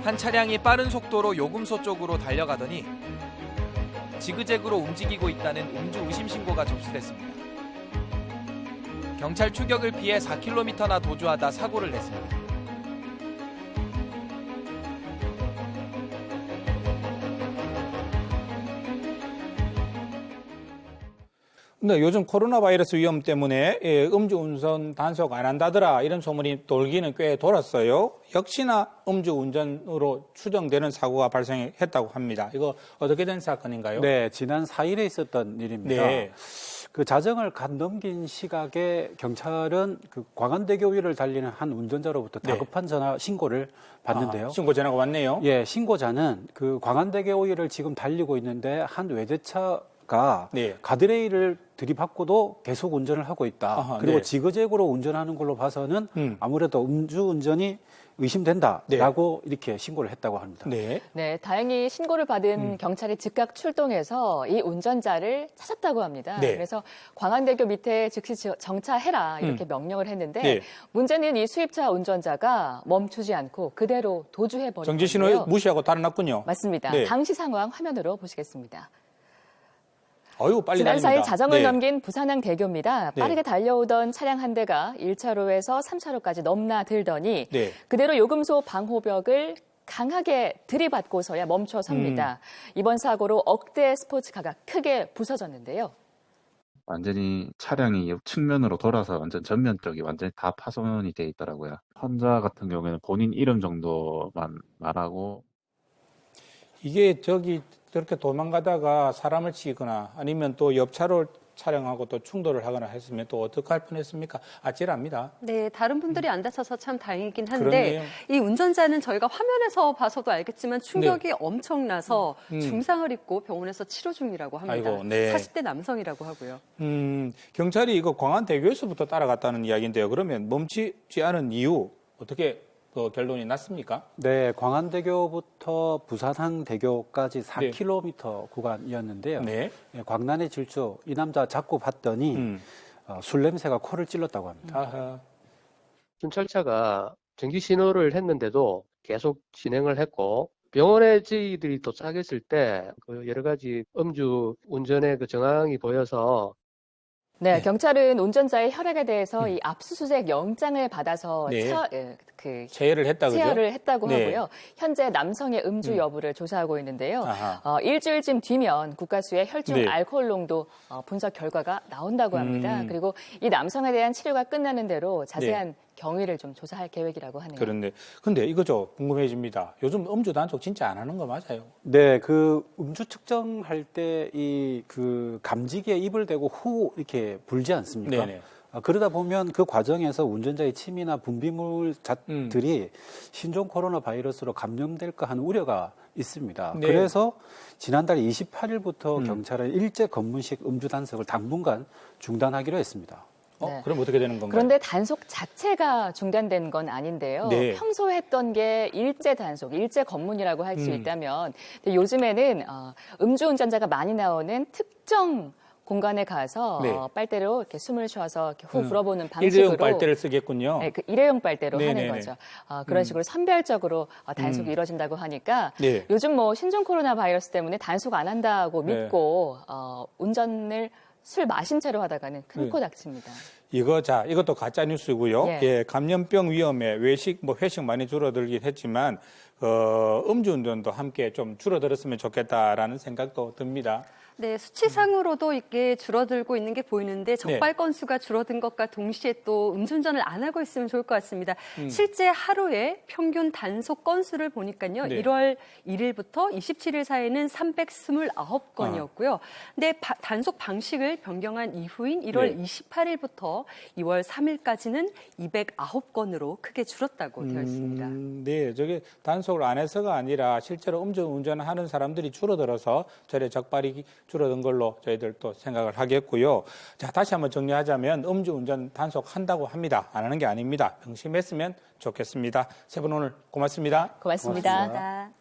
한 차량이 빠른 속도로 요금소 쪽으로 달려가더니 지그재그로 움직이고 있다는 음주 의심 신고가 접수됐습니다. 경찰 추격을 피해 4km나 도주하다 사고를 냈습니다. 근데 요즘 코로나 바이러스 위험 때문에 음주운전 단속 안 한다더라 이런 소문이 돌기는 꽤 돌았어요. 역시나 음주운전으로 추정되는 사고가 발생했다고 합니다. 이거 어떻게 된 사건인가요? 네, 지난 4일에 있었던 일입니다. 네. 그 자정을 갓 넘긴 시각에 경찰은 그 광안대교 위를 달리는 한 운전자로부터 다급한 전화 신고를 받는데요. 신고 전화가 왔네요. 예, 신고자는 그 광안대교 위를 지금 달리고 있는데 한 외제차가 가드레일을 들이받고도 계속 운전을 하고 있다. 그리고 지그재그로 운전하는 걸로 봐서는 아무래도 음주운전이 의심된다라고 이렇게 신고를 했다고 합니다. 네, 다행히 신고를 받은 경찰이 즉각 출동해서 이 운전자를 찾았다고 합니다. 그래서 광안대교 밑에 즉시 정차해라 이렇게 명령을 했는데 문제는 이 수입차 운전자가 멈추지 않고 그대로 도주해버린 정지 신호에 무시하고 달아났군요. 맞습니다. 당시 상황 화면으로 보시겠습니다. 빨리 지난 달립니다. 4일 자정을 넘긴 부산항대교입니다. 빠르게 달려오던 차량 한 대가 1차로에서 3차로까지 넘나들더니 그대로 요금소 방호벽을 강하게 들이받고서야 멈춰섭니다. 이번 사고로 억대 스포츠카가 크게 부서졌는데요. 완전히 차량이 측면으로 돌아서 완전 전면 쪽이 완전히 다 파손이 돼 있더라고요. 환자 같은 경우에는 본인 이름 정도만 말하고 이게 저렇게 도망가다가 사람을 치거나 아니면 또 옆차로 차량하고 또 충돌을 하거나 했으면 또 어떡할 뻔했습니까? 아찔합니다. 네, 다른 분들이 안 다쳐서 참 다행이긴 한데 그렇네요. 이 운전자는 저희가 화면에서 봐서도 알겠지만 충격이 엄청나서 중상을 입고 병원에서 치료 중이라고 합니다. 40대 남성이라고 하고요. 경찰이 이거 광안대교에서부터 따라갔다는 이야기인데요. 그러면 멈추지 않은 이유 어떻게 결론이 났습니까? 네, 광안대교부터 부산항대교까지 4km 구간이었는데요. 광란의 질주, 이 남자 잡고 봤더니 술 냄새가 코를 찔렀다고 합니다. 순찰차가 정지 신호를 했는데도 계속 진행을 했고 병원에 저희들이 도착했을 때 그 여러 가지 음주 운전의 그 정황이 보여서 경찰은 운전자의 혈액에 대해서 이 압수수색 영장을 받아서 체열을 했다고 하고요. 현재 남성의 음주 여부를 조사하고 있는데요. 일주일쯤 뒤면 국가수의 혈중 알코올 농도 분석 결과가 나온다고 합니다. 그리고 이 남성에 대한 치료가 끝나는 대로 자세한 경위를 좀 조사할 계획이라고 하네요. 근데 이거죠. 궁금해집니다. 요즘 음주 단속 진짜 안 하는 거 맞아요? 네, 그 음주 측정할 때 그 감지기에 입을 대고 후 이렇게 불지 않습니까? 그러다 보면 그 과정에서 운전자의 침이나 분비물들이 신종 코로나 바이러스로 감염될까 하는 우려가 있습니다. 그래서 지난달 28일부터 경찰은 일제 검문식 음주 단속을 당분간 중단하기로 했습니다. 그럼 어떻게 되는 건가요? 그런데 단속 자체가 중단된 건 아닌데요. 평소에 했던 게 일제 단속, 일제 검문이라고 할 수 있다면 근데 요즘에는 음주운전자가 많이 나오는 특정 공간에 가서 빨대로 이렇게 숨을 쉬어서 이렇게 후 불어보는 방식으로 일회용 빨대를 쓰겠군요. 네, 그 일회용 빨대로 하는 거죠. 그런 식으로 선별적으로 단속이 이루어진다고 하니까 요즘 신종 코로나 바이러스 때문에 단속 안 한다고 믿고 술 마신 채로 하다가는 큰 코 닥칩니다. 이것도 가짜 뉴스고요. 감염병 위험에 회식 많이 줄어들긴 했지만 음주운전도 함께 좀 줄어들었으면 좋겠다라는 생각도 듭니다. 네, 수치상으로도 이게 줄어들고 있는 게 보이는데 적발 건수가 줄어든 것과 동시에 또 음주운전을 안 하고 있으면 좋을 것 같습니다. 실제 하루에 평균 단속 건수를 보니까요. 1월 1일부터 27일 사이에는 329건이었고요. 근데 단속 방식을 변경한 이후인 1월 28일부터 2월 3일까지는 209건으로 크게 줄었다고 되어 있습니다. 저게 단속을 안 해서가 아니라 실제로 음주운전을 하는 사람들이 줄어들어서 저래 적발이 줄어든 걸로 저희들 또 생각을 하겠고요. 자, 다시 한번 정리하자면 음주운전 단속한다고 합니다. 안 하는 게 아닙니다. 명심했으면 좋겠습니다. 세 분 오늘 고맙습니다. 고맙습니다.